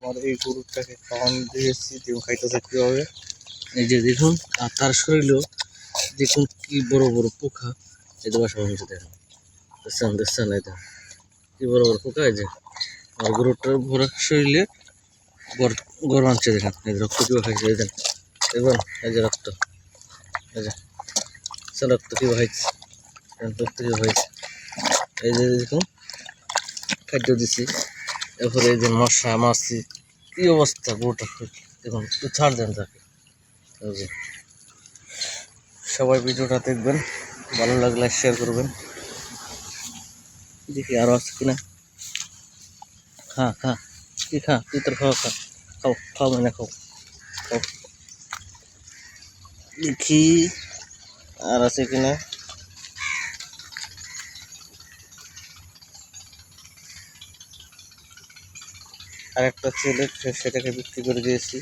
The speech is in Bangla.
আমার এই গরুটাকে খাওয়ানো দিয়েছি, ডিম খাইতেছে কীভাবে এই যে দেখুন। আর তার শরীরেও দেখুন কি বড় বড় পোকা, এই তো বাসা হয়েছে দেখুন, দেখছেন দেখছেন, এই দেখুন কি বড় বড় পোকা। এই যে আর গরুটার পুরো শরীরে গরম আনছে দেখেন, এই যে রক্ত কীভাবে খাইছে, এই দেখেন দেখুন, এই যে রক্ত, এই যে রক্ত কীভাবে খাইছে, রক্ত কীভাবে খাইছে। এই যে দেখুন খাদ্য দিছি, এরপরে এই যে মশা মাছি কি অবস্থা গরুটার, দেখুন একটু ছাড় দেন তাকে। এই যে সবাই ভিডিওটা দেখবেন, ভালো লাগলে শেয়ার করবেন। দেখি আরো আছে কিনা। খা খা, কি খা, তুই তোর খাওয়া খা, খাও খাও মানে খাও খাও। দেখি আর আছে কিনা। আর একটা ছেলে, সেটাকে বিক্রি করে দিয়েছি।